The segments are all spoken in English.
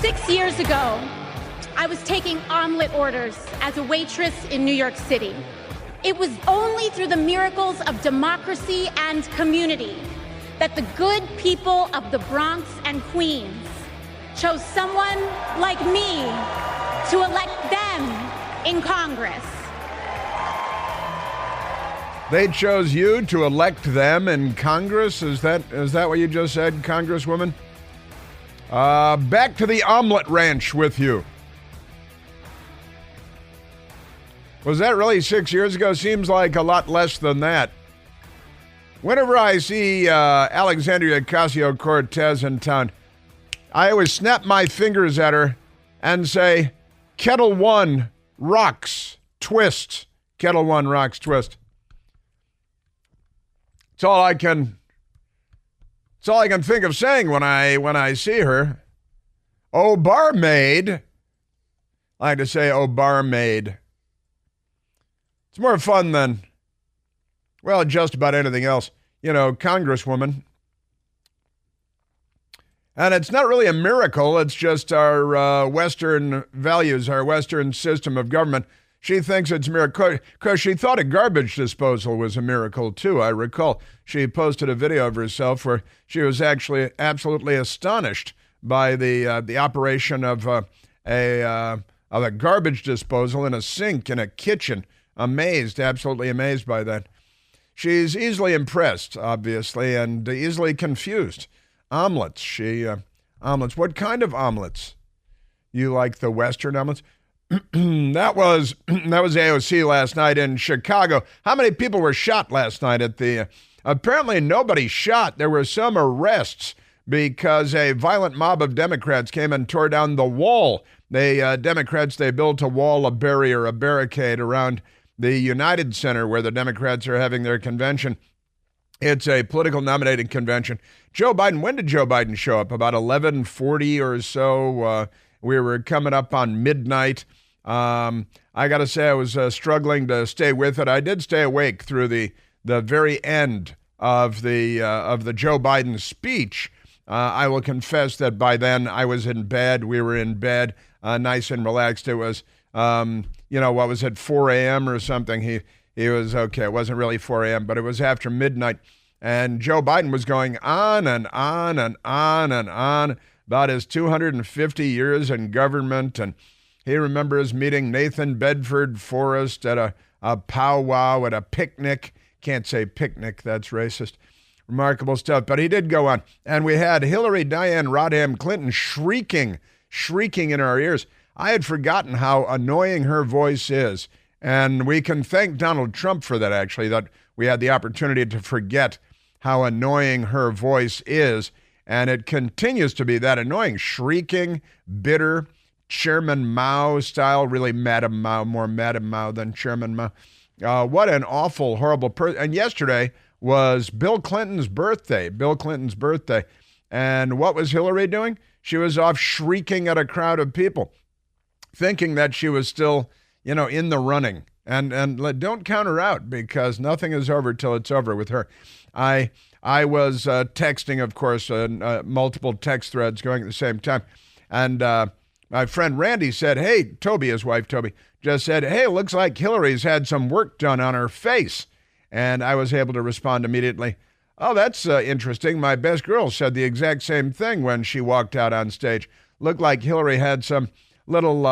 6 years ago, I was taking omelet orders as a waitress in New York City. It was only through the miracles of democracy and community that the good people of the Bronx and Queens chose someone like me to elect them in Congress. They chose you to elect them in Congress? Is that what you just said, Congresswoman? Back to the omelet ranch with you. Was that really 6 years ago? Seems like a lot less than that. Whenever I see Alexandria Ocasio-Cortez in town, I always snap my fingers at her and say, Kettle One rocks, twist. Kettle One rocks, twist. It's all I can think of saying when I see her. Oh, barmaid. I like to say, oh, barmaid. It's more fun than, well, just about anything else. You know, Congresswoman. And it's not really a miracle. It's just our Western values, our Western system of government. She thinks it's a miracle because she thought a garbage disposal was a miracle, too. I recall she posted a video of herself where she was actually absolutely astonished by the operation of a garbage disposal in a sink in a kitchen. Amazed, absolutely amazed by that. She's easily impressed, obviously, and easily confused. Omelets. Omelets. What kind of omelets? You like the Western omelets? That was AOC last night in Chicago. How many people were shot last night at the... apparently nobody shot. There were some arrests because a violent mob of Democrats came and tore down the wall. Democrats built a wall, a barrier, a barricade around the United Center where the Democrats are having their convention. It's a political nominating convention. Joe Biden, when did Joe Biden show up? About 11:40 or so. We were coming up on midnight. I got to say I was struggling to stay with it. I did stay awake through the very end of the Joe Biden speech. I will confess that by then I was in bed. We were in bed, nice and relaxed. It was, what was it, 4 a.m. or something? He was okay. It wasn't really 4 a.m., but it was after midnight. And Joe Biden was going on and on and on and on about his 250 years in government. And he remembers meeting Nathan Bedford Forrest at a powwow, at a picnic. Can't say picnic, that's racist. Remarkable stuff. But he did go on. And we had Hillary Diane Rodham Clinton shrieking in our ears. I had forgotten how annoying her voice is. And we can thank Donald Trump for that, actually, that we had the opportunity to forget how annoying her voice is. And it continues to be that annoying, shrieking, bitter, Chairman Mao style, really Madam Mao, more Madam Mao than Chairman Mao. What an awful, horrible person. And yesterday was Bill Clinton's birthday. And what was Hillary doing? She was off shrieking at a crowd of people, thinking that she was still, in the running. And don't count her out, because nothing is over till it's over with her. I was texting, of course, multiple text threads going at the same time. And my friend Randy said, hey, Toby, his wife Toby, just said, hey, it looks like Hillary's had some work done on her face. And I was able to respond immediately. Oh, that's interesting. My best girl said the exact same thing when she walked out on stage. Looked like Hillary had some little,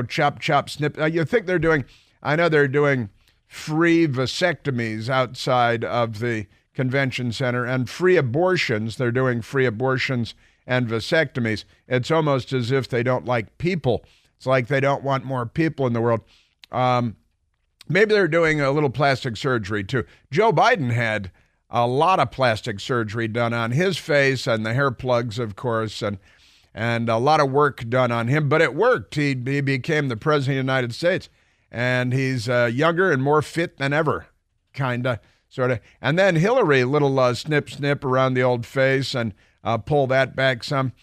chop, snip. You think they're doing, I know they're doing free vasectomies outside of the convention center and free abortions. They're doing free abortions and vasectomies. It's almost as if they don't like people. It's like they don't want more people in the world. Maybe they're doing a little plastic surgery too. Joe Biden had a lot of plastic surgery done on his face and the hair plugs, of course, and a lot of work done on him. But it worked. He became the president of the United States, and he's younger and more fit than ever, kind of, sort of. And then Hillary, little snip around the old face and pull that back some.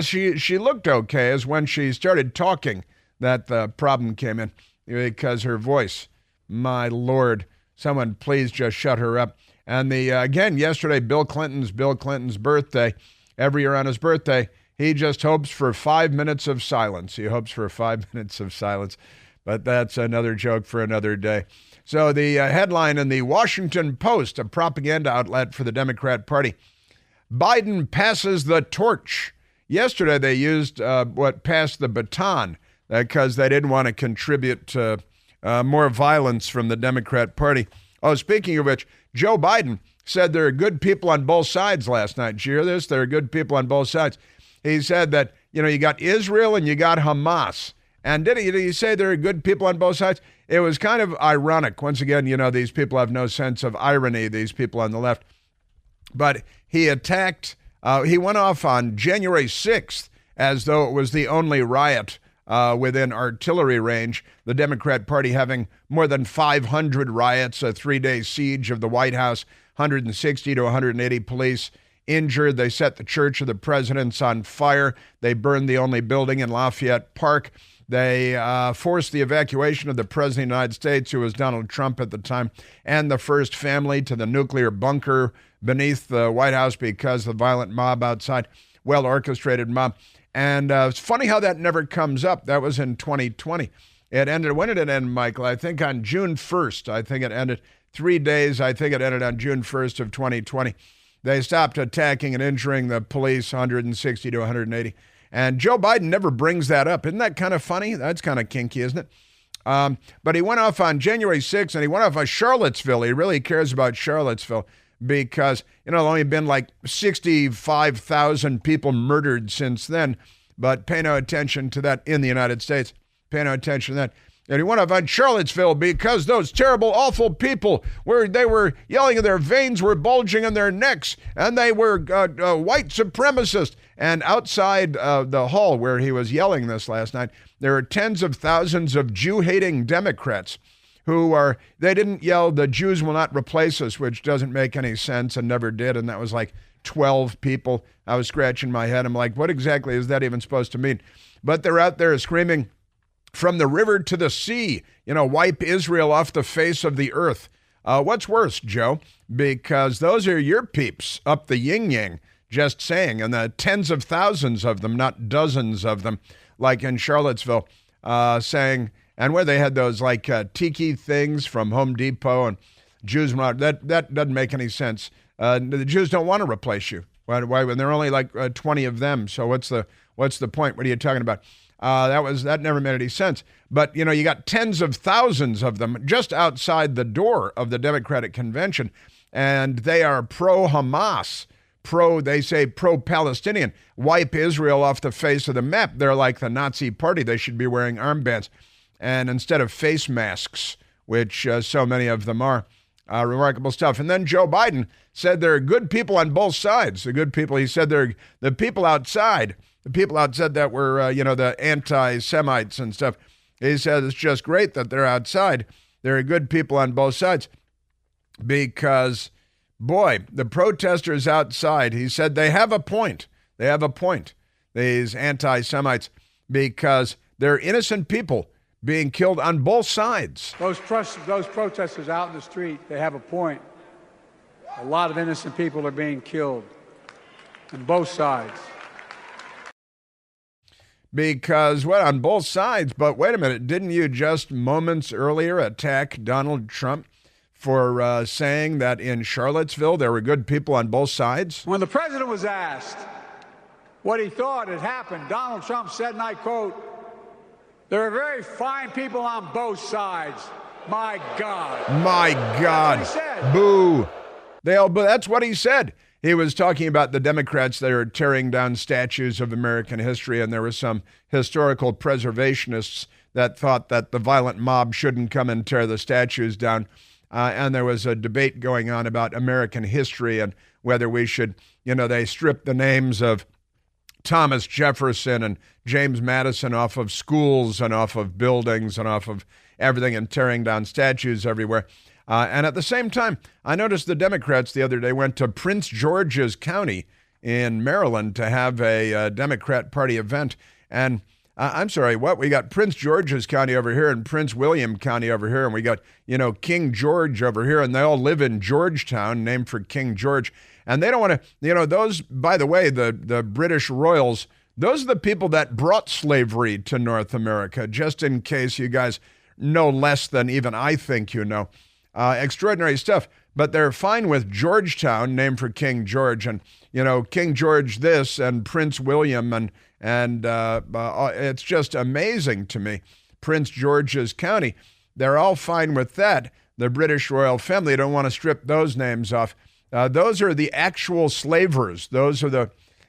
She looked okay, as when she started talking that the problem came in, because her voice, my Lord, someone please just shut her up. And again, yesterday, Bill Clinton's birthday. Every year on his birthday, He just hopes for 5 minutes of silence. He hopes for 5 minutes of silence. But that's another joke for another day. So the headline in the Washington Post, a propaganda outlet for the Democrat Party, Biden passes the torch. Yesterday they used what passed the baton because they didn't want to contribute to more violence from the Democrat Party. Oh, speaking of which, Joe Biden said there are good people on both sides last night. Did you hear this? There are good people on both sides. He said that, you got Israel and you got Hamas. And did he say there are good people on both sides? It was kind of ironic. Once again, these people have no sense of irony, these people on the left. But he he went off on January 6th as though it was the only riot within artillery range. The Democrat Party having more than 500 riots, a 3-day siege of the White House, 160 to 180 police injured. They set the Church of the Presidents on fire. They burned the only building in Lafayette Park. They forced the evacuation of the President of the United States, who was Donald Trump at the time, and the first family to the nuclear bunker beneath the White House because of the violent mob outside, well-orchestrated mob. And it's funny how that never comes up. That was in 2020. It ended, when did it end, Michael? I think on June 1st. I think it ended 3 days. I think it ended on June 1st of 2020. They stopped attacking and injuring the police, 160 to 180. And Joe Biden never brings that up. Isn't that kind of funny? That's kind of kinky, isn't it? But he went off on January 6th, and he went off on Charlottesville. He really cares about Charlottesville because, there's only been like 65,000 people murdered since then. But pay no attention to that in the United States. Pay no attention to that. And he went off on Charlottesville because those terrible, awful people they were yelling and their veins were bulging in their necks, and they were white supremacists. And outside the hall where he was yelling this last night, there are tens of thousands of Jew-hating Democrats they didn't yell, "The Jews will not replace us," which doesn't make any sense and never did. And that was like 12 people. I was scratching my head. I'm like, what exactly is that even supposed to mean? But they're out there screaming, "From the river to the sea, wipe Israel off the face of the earth." What's worse, Joe? Because those are your peeps up the yin-yang, just saying, and the tens of thousands of them, not dozens of them, like in Charlottesville, saying, and where they had those like tiki things from Home Depot and Jews, that doesn't make any sense. The Jews don't want to replace you. Why when there are only like 20 of them? So what's the point? What are you talking about? That never made any sense. But, you got tens of thousands of them just outside the door of the Democratic Convention, and they are pro-Hamas, they say pro-Palestinian, wipe Israel off the face of the map. They're like the Nazi party. They should be wearing armbands and instead of face masks, which so many of them are. Remarkable stuff. And then Joe Biden said there are good people on both sides. The good people, he said, they're the people outside. The people outside that were, the anti-Semites and stuff. He said it's just great that they're outside. There are good people on both sides because, boy, the protesters outside, he said they have a point. They have a point, these anti-Semites, because they're innocent people being killed on both sides. Those protesters out in the street, they have a point. A lot of innocent people are being killed on both sides. Because, on both sides? But wait a minute, didn't you just moments earlier attack Donald Trump for saying that in Charlottesville there were good people on both sides? When the president was asked what he thought had happened, Donald Trump said, and I quote, "There are very fine people on both sides. My God." My God. That's what he said. Boo. That's what he said. He was talking about the Democrats that are tearing down statues of American history, and there were some historical preservationists that thought that the violent mob shouldn't come and tear the statues down. And there was a debate going on about American history and whether we should, they stripped the names of Thomas Jefferson and James Madison off of schools and off of buildings and off of everything and tearing down statues everywhere. And at the same time, I noticed the Democrats the other day went to Prince George's County in Maryland to have a Democrat Party event. And I'm sorry, what? We got Prince George's County over here and Prince William County over here. And we got, King George over here. And they all live in Georgetown, named for King George. And they don't want to, those, by the way, the British royals, Those are the people that brought slavery to North America, just in case you guys know less than even I think you know. Extraordinary stuff. But they're fine with Georgetown, named for King George, and, King George this and Prince William, and it's just amazing to me. Prince George's County, they're all fine with that. The British royal family don't want to strip those names off. Those are the actual slavers.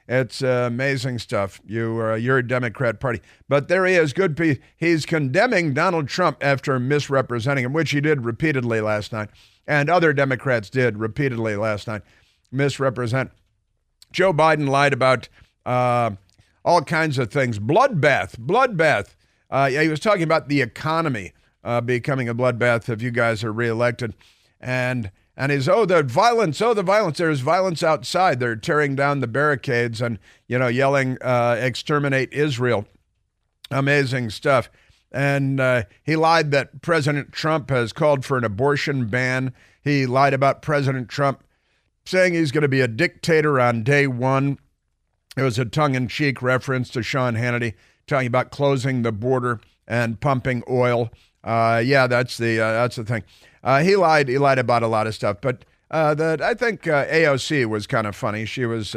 It's amazing stuff. You're a Democrat party. But there he is. He's condemning Donald Trump after misrepresenting him, which he did repeatedly last night. And other Democrats did repeatedly last night misrepresent. Joe Biden lied about all kinds of things. Bloodbath. He was talking about the economy becoming a bloodbath if you guys are reelected. And he's, the violence. There's violence outside. They're tearing down the barricades and, yelling, exterminate Israel. Amazing stuff. And he lied that President Trump has called for an abortion ban. He lied about President Trump saying he's going to be a dictator on day one. It was a tongue-in-cheek reference to Sean Hannity talking about closing the border and pumping oil. That's the thing. He lied about a lot of stuff, but I think AOC was kind of funny. She was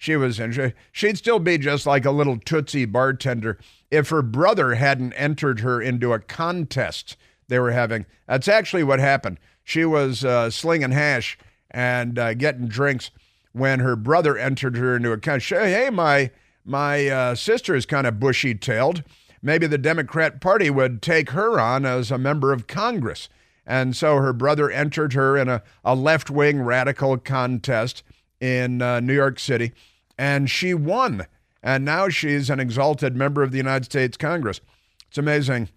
interesting. She'd still be just like a little Tootsie bartender if her brother hadn't entered her into a contest they were having. That's actually what happened. She was slinging hash and getting drinks when her brother entered her into a contest. Hey, my sister is kind of bushy-tailed. Maybe the Democrat Party would take her on as a member of Congress. And so her brother entered her in a left-wing radical contest in New York City, and she won. And now she's an exalted member of the United States Congress. It's amazing.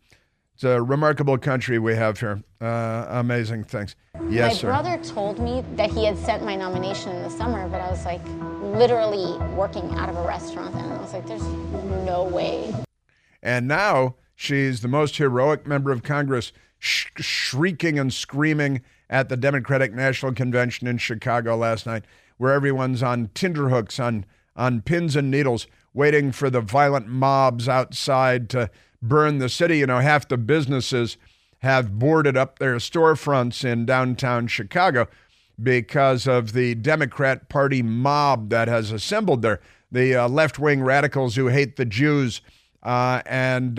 It's a remarkable country we have here. Amazing things. Yes, My brother told me that he had sent my nomination in the summer, but I was like literally working out of a restaurant then. And I was like, there's no way. And now she's the most heroic member of Congress, shrieking and screaming at the Democratic National Convention in Chicago last night, where everyone's on tenterhooks, on pins and needles, waiting for the violent mobs outside to burn the city. Half the businesses have boarded up their storefronts in downtown Chicago because of the Democrat Party mob that has assembled there. The left-wing radicals who hate the Jews, and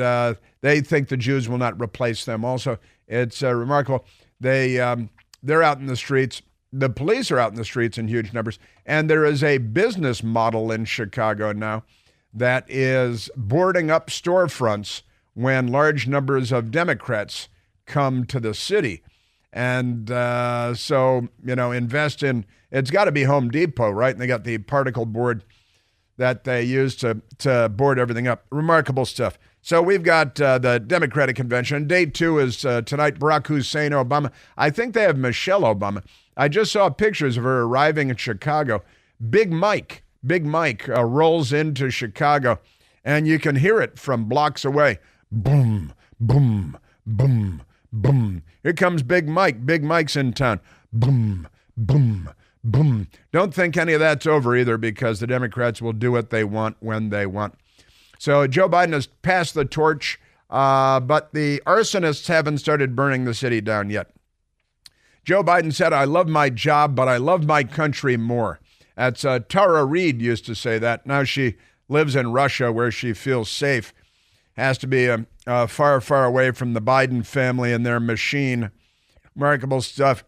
they think the Jews will not replace them. Also, it's remarkable. They're out in the streets. The police are out in the streets in huge numbers. And there is a business model in Chicago now that is boarding up storefronts when large numbers of Democrats come to the city. And so, invest in, it's got to be Home Depot, right? And they got the particle board that they use to board everything up. Remarkable stuff. So we've got the Democratic Convention. Day 2 is tonight, Barack Hussein Obama. I think they have Michelle Obama. I just saw pictures of her arriving in Chicago. Big Mike rolls into Chicago, and you can hear it from blocks away. Boom, boom, boom, boom. Here comes Big Mike. Big Mike's in town. Boom, boom, boom. Don't think any of that's over either, because the Democrats will do what they want when they want. So Joe Biden has passed the torch, but the arsonists haven't started burning the city down yet. Joe Biden said, I love my job, but I love my country more. That's Tara Reid used to say that. Now she lives in Russia where she feels safe. Has to be far, far away from the Biden family and their machine. Remarkable stuff.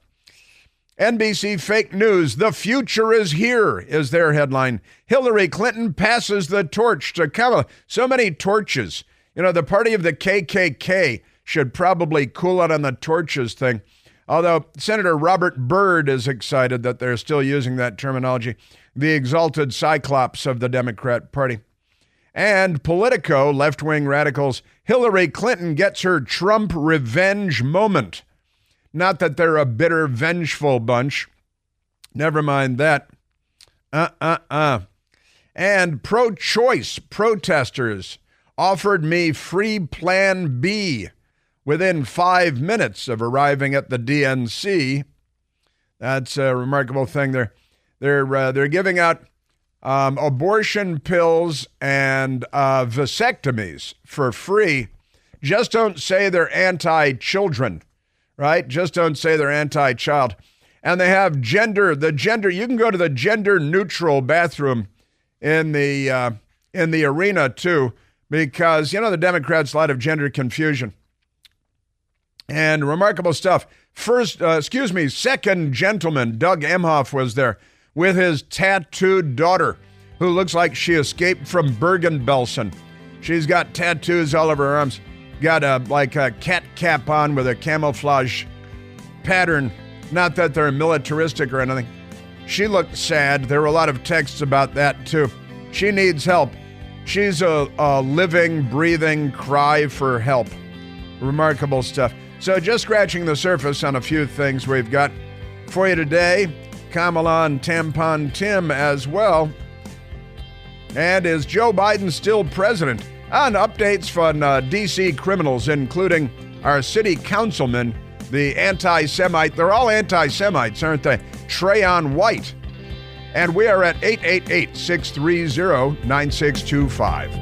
NBC fake news. The future is here is their headline. Hillary Clinton passes the torch to Kamala. So many torches. The party of the KKK should probably cool out on the torches thing. Although Senator Robert Byrd is excited that they're still using that terminology. The exalted cyclops of the Democrat Party. And Politico, left-wing radicals, Hillary Clinton gets her Trump revenge moment. Not that they're a bitter, vengeful bunch. Never mind that. And pro-choice protesters offered me free Plan B within 5 minutes of arriving at the DNC. That's a remarkable thing. They're giving out abortion pills and vasectomies for free. Just don't say they're anti-children, right? Just don't say they're anti-child. And they have you can go to the gender-neutral bathroom in the arena too, because, the Democrats, a lot of gender confusion. And remarkable stuff. Second gentleman, Doug Emhoff, was there with his tattooed daughter, who looks like she escaped from Bergen-Belsen. She's got tattoos all over her arms. Got a cat cap on with a camouflage pattern. Not that they're militaristic or anything. She looked sad. There were a lot of texts about that, too. She needs help. She's a living, breathing cry for help. Remarkable stuff. So just scratching the surface on a few things we've got for you today. Kamala and Tampon Tim as well. And is Joe Biden still president? On updates from D.C. criminals, including our city councilman, the anti-Semite. They're all anti-Semites, aren't they? Trayon White. And we are at 888-630-9625.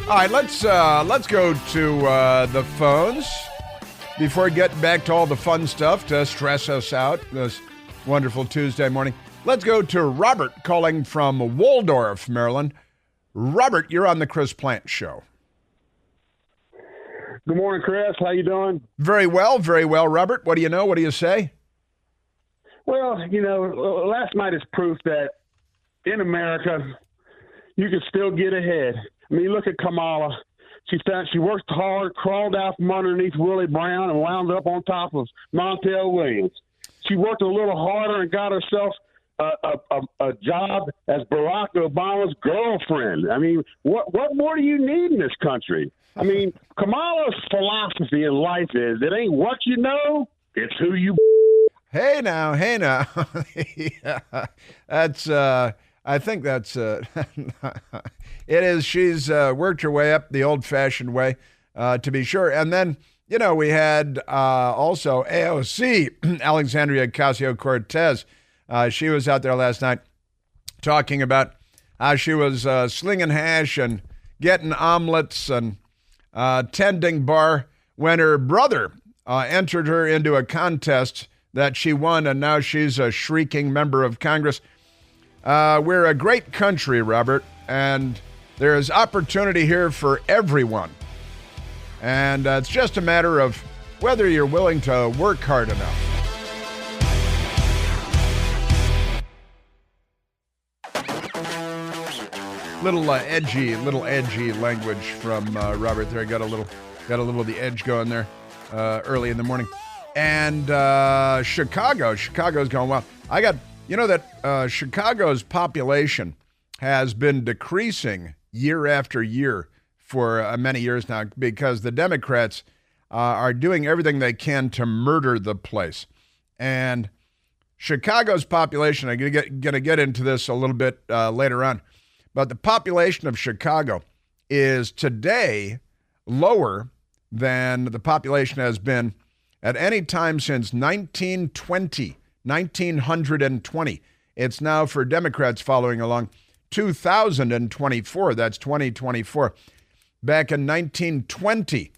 All right, let's go to the phones before getting back to all the fun stuff to stress us out this wonderful Tuesday morning. Let's go to Robert calling from Waldorf, Maryland. Robert, you're on the Chris Plant Show. Good morning, Chris. How you doing? Very well, Robert. What do you know? What do you say? Well, last night is proof that in America, you can still get ahead. I mean, look at Kamala. She worked hard, crawled out from underneath Willie Brown and wound up on top of Montel Williams. She worked a little harder and got herself a job as Barack Obama's girlfriend. I mean, what more do you need in this country? I mean, Kamala's philosophy in life is it ain't what you know, it's who you. Hey now. Yeah, that's. I think that's. It is. She's worked her way up the old-fashioned way, to be sure. And then we had also AOC, Alexandria Ocasio-Cortez. She was out there last night talking about how she was slinging hash and getting omelets and tending bar when her brother entered her into a contest that she won, and now she's a shrieking member of Congress. We're a great country, Robert, and there is opportunity here for everyone. And it's just a matter of whether you're willing to work hard enough. Little edgy language from Robert there. Got a little of the edge going there early in the morning. And Chicago's going well. I got, that Chicago's population has been decreasing year after year for many years now because the Democrats are doing everything they can to murder the place. And Chicago's population, I'm going to get into this a little bit later on, but the population of Chicago is today lower than the population has been at any time since 1920. It's now, for Democrats following along, 2024. That's 2024. Back in 1920,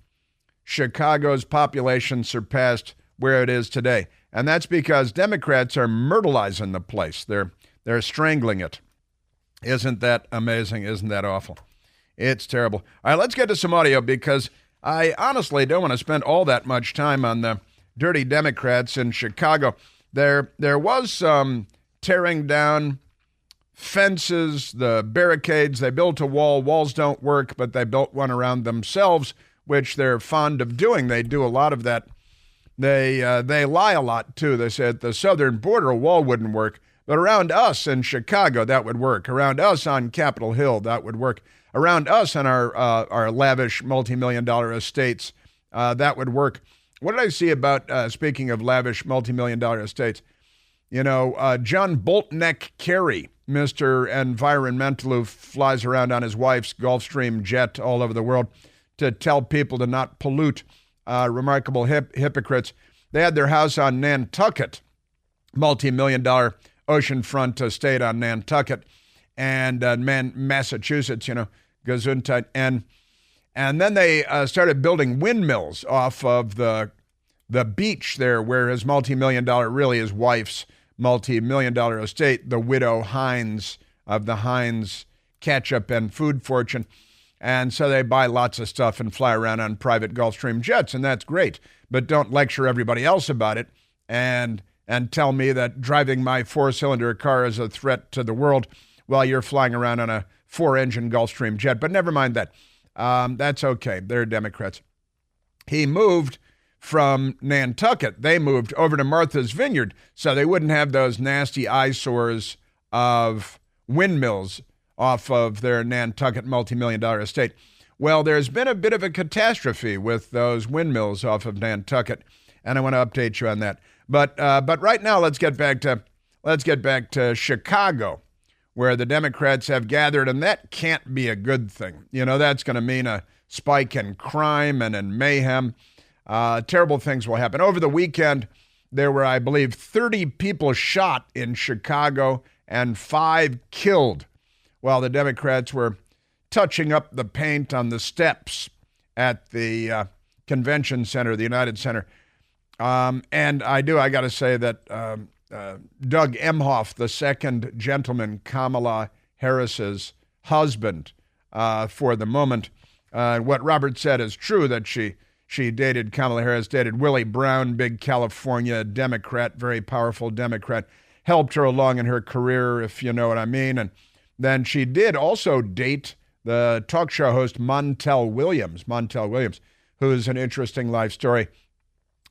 Chicago's population surpassed where it is today. And that's because Democrats are myrtleizing the place. They're strangling it. Isn't that amazing? Isn't that awful? It's terrible. All right, let's get to some audio because I honestly don't want to spend all that much time on the dirty Democrats in Chicago. There was some tearing down fences, the barricades. They built a wall. Walls don't work, but they built one around themselves, which they're fond of doing. They do a lot of that. They lie a lot, too. They said at the southern border, a wall wouldn't work. But around us in Chicago, that would work. Around us on Capitol Hill, that would work. Around us on our lavish multi-million-dollar estates, that would work. What did I see about, speaking of lavish multi-million-dollar estates? John Boltneck Carey, Mr. Environmental, who flies around on his wife's Gulfstream jet all over the world to tell people to not pollute, remarkable hypocrites. They had their house on Nantucket. multi-million dollar oceanfront estate on Nantucket and Massachusetts, Gesundheit. And then they started building windmills off of the beach there where his multi-million dollar, really his wife's multi-million dollar estate, the widow Heinz of the Heinz ketchup and food fortune. And so they buy lots of stuff and fly around on private Gulfstream jets, and that's great. But don't lecture everybody else about it and tell me that driving my four-cylinder car is a threat to the world while you're flying around on a four-engine Gulfstream jet. But never mind that. That's okay. They're Democrats. He moved from Nantucket. They moved over to Martha's Vineyard so they wouldn't have those nasty eyesores of windmills off of their Nantucket multi-million dollar estate. Well, there's been a bit of a catastrophe with those windmills off of Nantucket, and I want to update you on that. But right now, let's get back to Chicago, where the Democrats have gathered, and that can't be a good thing. That's going to mean a spike in crime and in mayhem. Terrible things will happen. Over the weekend, there were, I believe, 30 people shot in Chicago and 5 killed while the Democrats were touching up the paint on the steps at the convention center, the United Center. And I got to say that Doug Emhoff, the second gentleman, Kamala Harris's husband for the moment, what Robert said is true, that Kamala Harris dated Willie Brown, big California Democrat, very powerful Democrat, helped her along in her career, if you know what I mean. And then she did also date the talk show host Montel Williams, who's an interesting life story.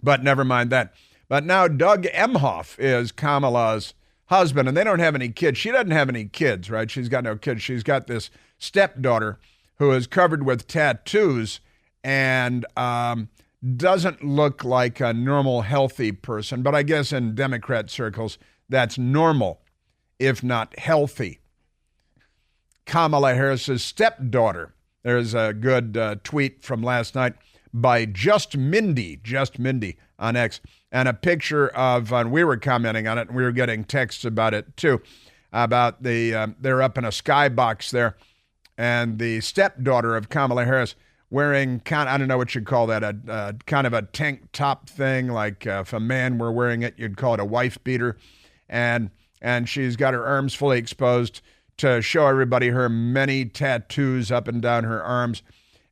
But never mind that. But now Doug Emhoff is Kamala's husband, and they don't have any kids. She doesn't have any kids, right? She's got no kids. She's got this stepdaughter who is covered with tattoos and doesn't look like a normal, healthy person. But I guess in Democrat circles, that's normal, if not healthy. Kamala Harris's stepdaughter. There's a good tweet from last night by Just Mindy on X, and a picture of, and we were commenting on it, and we were getting texts about it too, about they're up in a skybox there, and the stepdaughter of Kamala Harris wearing I don't know what you'd call that, a kind of a tank top thing, like if a man were wearing it, you'd call it a wife beater, and she's got her arms fully exposed to show everybody her many tattoos up and down her arms.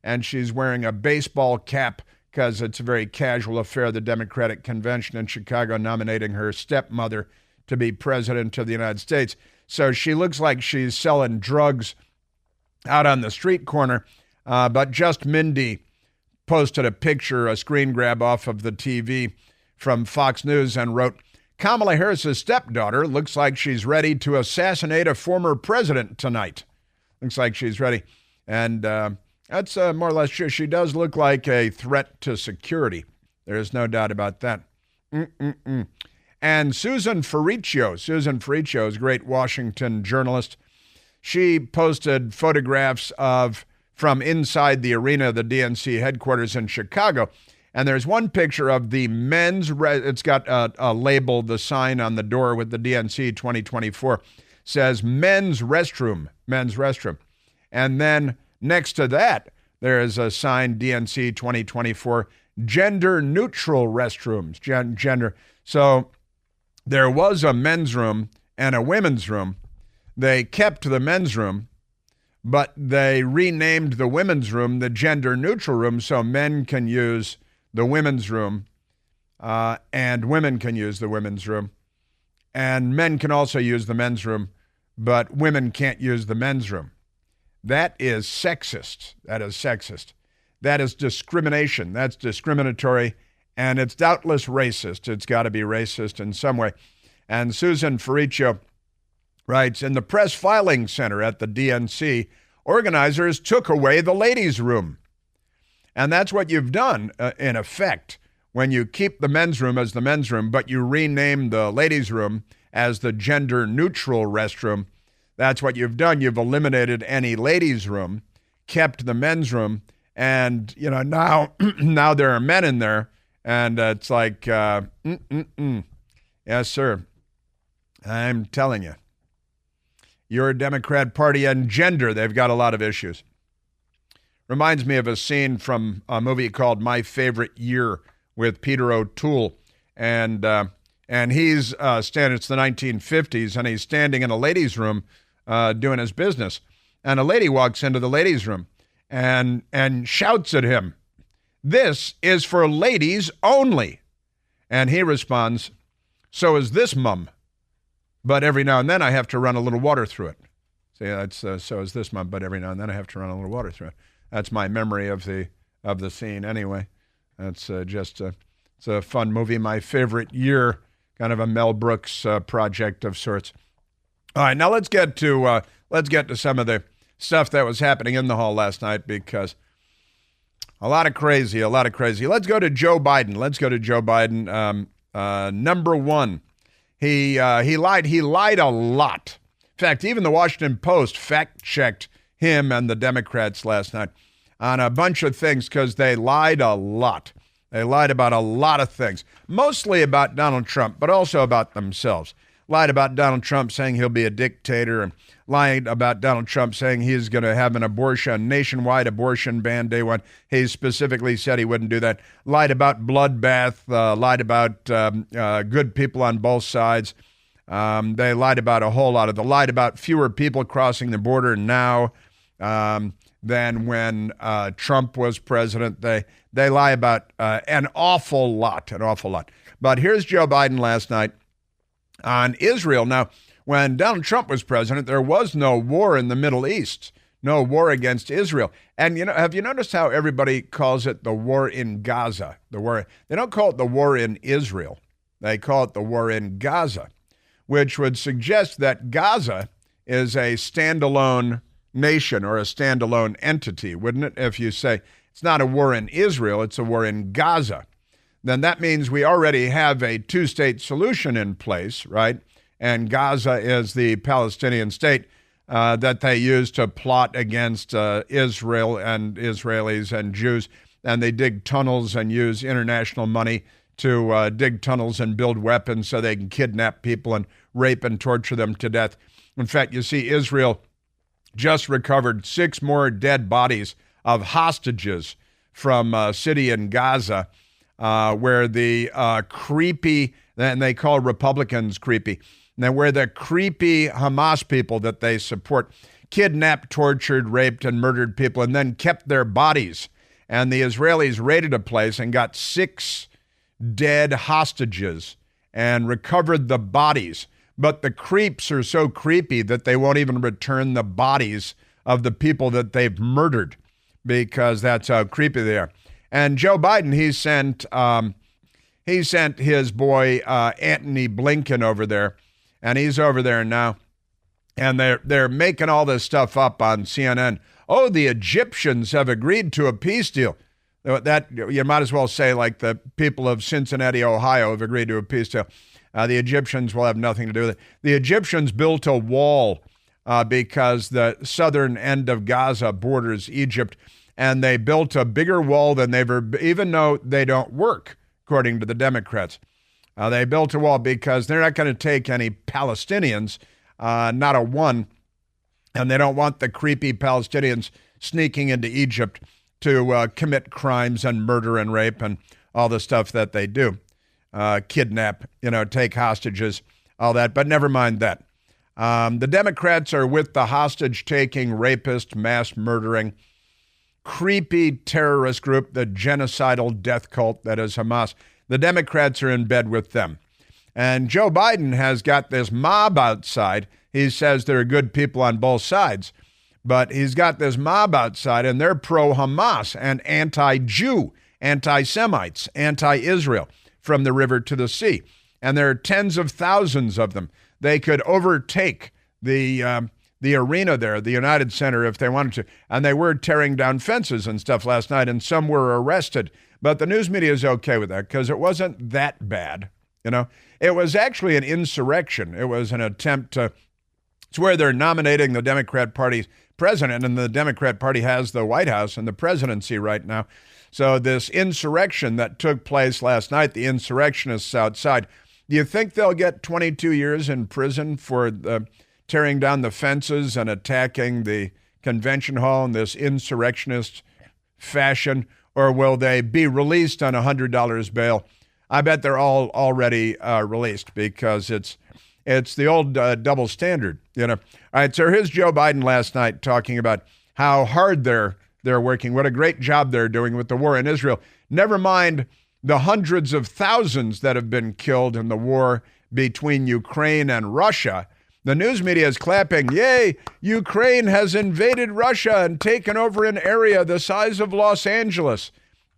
And she's wearing a baseball cap because it's a very casual affair, the Democratic Convention in Chicago nominating her stepmother to be president of the United States. So she looks like she's selling drugs out on the street corner. But Just Mindy posted a picture, a screen grab off of the TV from Fox News, and wrote, Kamala Harris's stepdaughter looks like she's ready to assassinate a former president tonight. Looks like she's ready. And that's more or less true. She does look like a threat to security. There's no doubt about that. And Susan Ferriccio is a great Washington journalist. She posted photographs from inside the arena of the DNC headquarters in Chicago. And there's one picture of the it's got a label, the sign on the door with the DNC 2024, says men's restroom. And then next to that, there is a sign, DNC 2024, gender neutral restrooms, gender. So there was a men's room and a women's room. They kept the men's room, but they renamed the women's room the gender neutral room so men can use the women's room, and women can use the women's room. And men can also use the men's room, but women can't use the men's room. That is sexist. That is discrimination. That's discriminatory, and it's doubtless racist. It's got to be racist in some way. And Susan Ferriccio writes, in the press filing center at the DNC, organizers took away the ladies' room. And that's what you've done, in effect, when you keep the men's room as the men's room, but you rename the ladies' room as the gender-neutral restroom. That's what you've done. You've eliminated any ladies' room, kept the men's room, and now now there are men in there, and it's like, yes, sir. I'm telling you. Your Democrat Party and gender, they've got a lot of issues. Reminds me of a scene from a movie called My Favorite Year with Peter O'Toole. And he's standing, it's the 1950s, and he's standing in a ladies' room doing his business. And a lady walks into the ladies' room and shouts at him, "This is for ladies only." And he responds, "So is this, Mum. But every now and then I have to run a little water through it." See, that's so is this, Mum. But every now and then I have to run a little water through it. That's my memory of the scene. Anyway, that's it's a fun movie. My Favorite Year, kind of a Mel Brooks project of sorts. All right, now let's get to some of the stuff that was happening in the hall last night, because a lot of crazy. Let's go to Joe Biden. Number one, he lied. He lied a lot. In fact, even the Washington Post fact-checked him and the Democrats last night on a bunch of things, because they lied a lot. They lied about a lot of things, mostly about Donald Trump, but also about themselves. Lied about Donald Trump saying he'll be a dictator, and lied about Donald Trump saying he's going to have an abortion, nationwide abortion ban day one. He specifically said he wouldn't do that. Lied about bloodbath, lied about good people on both sides. They lied about a whole lot of them. Lied about fewer people crossing the border now than when Trump was president. They lie about an awful lot. But here's Joe Biden last night on Israel. Now, when Donald Trump was president, there was no war in the Middle East, no war against Israel. And, have you noticed how everybody calls it the war in Gaza? They don't call it the war in Israel. They call it the war in Gaza, which would suggest that Gaza is a standalone nation or a standalone entity, wouldn't it? If you say it's not a war in Israel, it's a war in Gaza, then that means we already have a two-state solution in place, right? And Gaza is the Palestinian state that they use to plot against Israel and Israelis and Jews. And they dig tunnels and use international money to dig tunnels and build weapons so they can kidnap people and rape and torture them to death. In fact, you see, Israel just recovered 6 more dead bodies of hostages from a city in Gaza where the creepy, and they call Republicans creepy, and where the creepy Hamas people that they support kidnapped, tortured, raped, and murdered people and then kept their bodies. And the Israelis raided a place and got 6 dead hostages and recovered the bodies. But the creeps are so creepy that they won't even return the bodies of the people that they've murdered, because that's how creepy they are. And Joe Biden, he sent his boy Antony Blinken over there, and he's over there now, and they're making all this stuff up on CNN. Oh, the Egyptians have agreed to a peace deal. That you might as well say, like, the people of Cincinnati, Ohio, have agreed to a peace deal. The Egyptians will have nothing to do with it. The Egyptians built a wall because the southern end of Gaza borders Egypt, and they built a bigger wall than they've ever, even though they don't work, according to the Democrats. They built a wall because they're not going to take any Palestinians, not a one, and they don't want the creepy Palestinians sneaking into Egypt to commit crimes and murder and rape and all the stuff that they do. Kidnap, take hostages, all that. But never mind that. The Democrats are with the hostage-taking, rapist, mass-murdering, creepy terrorist group, the genocidal death cult that is Hamas. The Democrats are in bed with them. And Joe Biden has got this mob outside. He says there are good people on both sides. But he's got this mob outside, and they're pro-Hamas and anti-Jew, anti-Semites, anti-Israel, from the river to the sea. And there are tens of thousands of them. They could overtake the arena there, the United Center, if they wanted to. And they were tearing down fences and stuff last night, and some were arrested. But the news media is okay with that because it wasn't that bad. It was actually an insurrection. It was an attempt to, it's where they're nominating the Democrat Party's president, and the Democrat Party has the White House and the presidency right now. So this insurrection that took place last night, the insurrectionists outside, Do you think they'll get 22 years in prison for tearing down the fences and attacking the convention hall in this insurrectionist fashion, or will they be released on $100 bail? I bet they're all already released because it's the old double standard, you know. All right, so here's Joe Biden last night talking about how hard they're working, what a great job they're doing with the war in Israel. Never mind the hundreds of thousands that have been killed in the war between Ukraine and Russia. The news media is clapping, yay, Ukraine has invaded Russia and taken over an area the size of Los Angeles.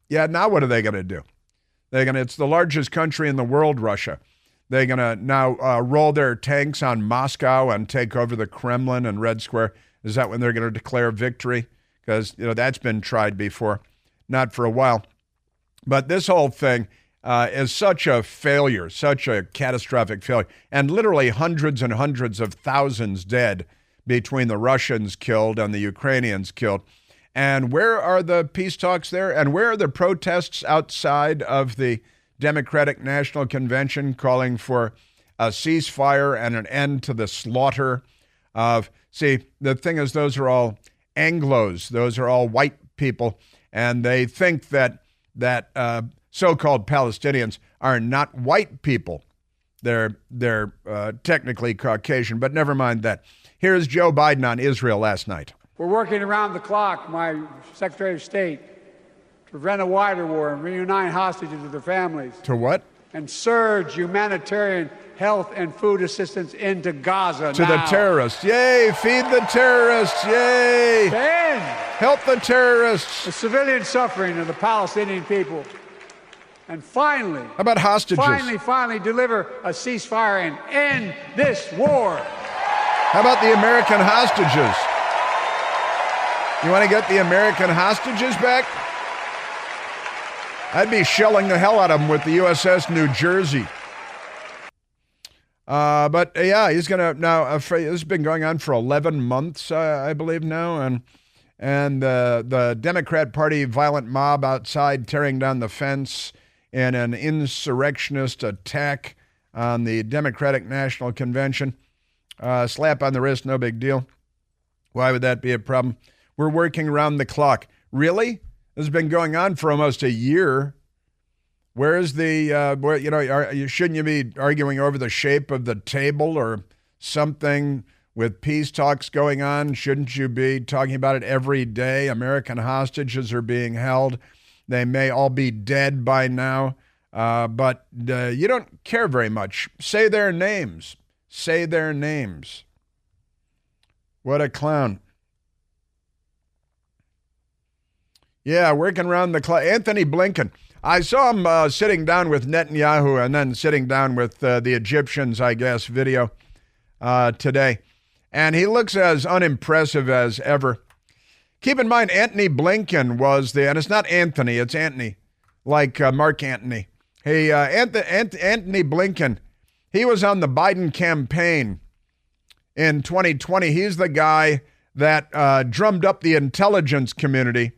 Yeah, now what are they going to do? It's the largest country in the world, Russia. They're going to now roll their tanks on Moscow and take over the Kremlin and Red Square. Is that when they're going to declare victory? Because, that's been tried before. Not for a while. But this whole thing is such a failure, such a catastrophic failure, and literally hundreds and hundreds of thousands dead between the Russians killed and the Ukrainians killed. And where are the peace talks there? And where are the protests outside of the Democratic National Convention calling for a ceasefire and an end to the slaughter of... See, the thing is, those are all Anglos. Those are all white people. And they think that so-called Palestinians are not white people. They're technically Caucasian, but never mind that. Here's Joe Biden on Israel last night. We're working around the clock, my Secretary of State, to prevent a wider war and reunite hostages with their families. To what? And surge humanitarian health and food assistance into Gaza to the terrorists. Yay, feed the terrorists. Yay. To end. Help the terrorists. The civilian suffering of the Palestinian people. And finally. How about hostages? Finally deliver a ceasefire and end this war. How about the American hostages? You want to get the American hostages back? I'd be shelling the hell out of them with the USS New Jersey. But yeah, he's going to now, this has been going on for 11 months, I believe now. And the Democrat Party violent mob outside tearing down the fence in an insurrectionist attack on the Democratic National Convention. Slap on the wrist, no big deal. Why would that be a problem? We're working around the clock. Really? This has been going on for almost a year. Where's the, shouldn't you be arguing over the shape of the table or something with peace talks going on? Shouldn't you be talking about it every day? American hostages are being held. They may all be dead by now, but you don't care very much. Say their names. Say their names. What a clown. Yeah, working around the clock. Anthony Blinken. I saw him sitting down with Netanyahu and then sitting down with the Egyptians, I guess, video today. And he looks as unimpressive as ever. Keep in mind, Anthony Blinken was and it's not Anthony, it's Antony, like Mark Antony. Hey, Anthony Blinken, he was on the Biden campaign in 2020. He's the guy that drummed up the intelligence community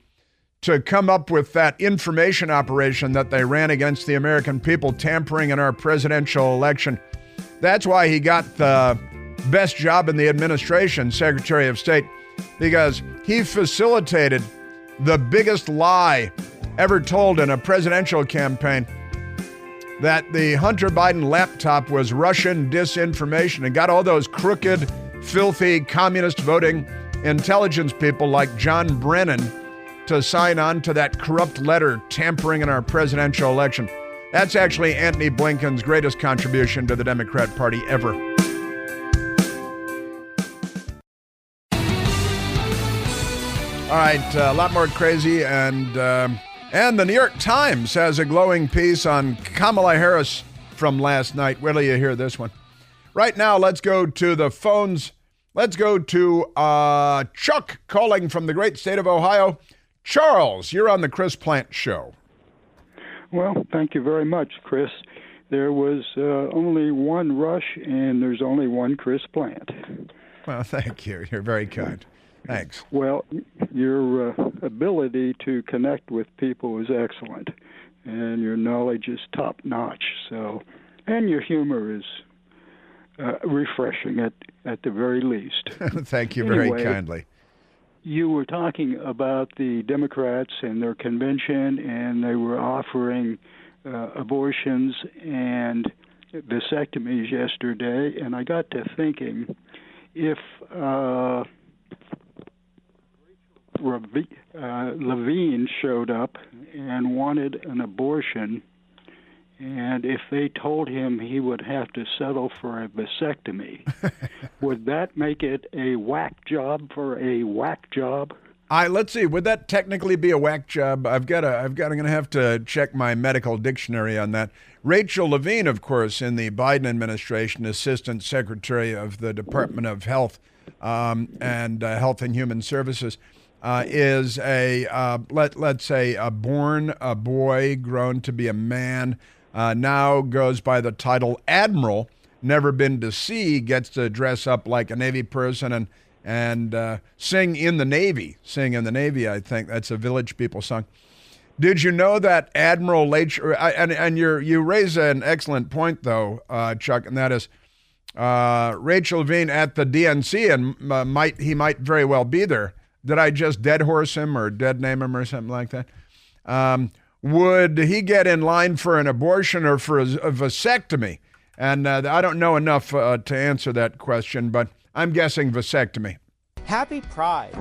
to come up with that information operation that they ran against the American people, tampering in our presidential election. That's why he got the best job in the administration, Secretary of State, because he facilitated the biggest lie ever told in a presidential campaign, that the Hunter Biden laptop was Russian disinformation, and got all those crooked, filthy, communist voting intelligence people like John Brennan to sign on to that corrupt letter tampering in our presidential election. That's actually Antony Blinken's greatest contribution to the Democrat Party ever. All right, a lot more crazy, and the New York Times has a glowing piece on Kamala Harris from last night. Wait till you hear this one. Right now, let's go to the phones. Let's go to Chuck calling from the great state of Ohio. Charles, you're on the Chris Plant Show. Well, thank you very much, Chris. There was only one Rush, and there's only one Chris Plant. Well, thank you. You're very kind. Thanks. Well, your ability to connect with people is excellent, and your knowledge is top-notch. So And your humor is refreshing at the very least. Thank you very kindly. You were talking about the Democrats and their convention, and they were offering abortions and vasectomies yesterday, and I got to thinking, if Levine showed up and wanted an abortion, and if they told him he would have to settle for a vasectomy, would that make it a whack job for a whack job? Let's see. Would that technically be a whack job? I'm gonna have to check my medical dictionary on that. Rachel Levine, of course, in the Biden administration, Assistant Secretary of the Department of Health and Health and Human Services, is let's say born a boy, grown to be a man. Now goes by the title Admiral, never been to sea, gets to dress up like a Navy person and sing in the Navy. Sing in the Navy, I think. That's a Village People song. Did you know that Admiral and you raise an excellent point, though, Chuck, and that is Rachel Levine at the DNC, and he might very well be there. Did I just dead horse him or dead name him or something like that? Would he get in line for an abortion or for a vasectomy? And I don't know enough to answer that question, but I'm guessing vasectomy. Happy Pride.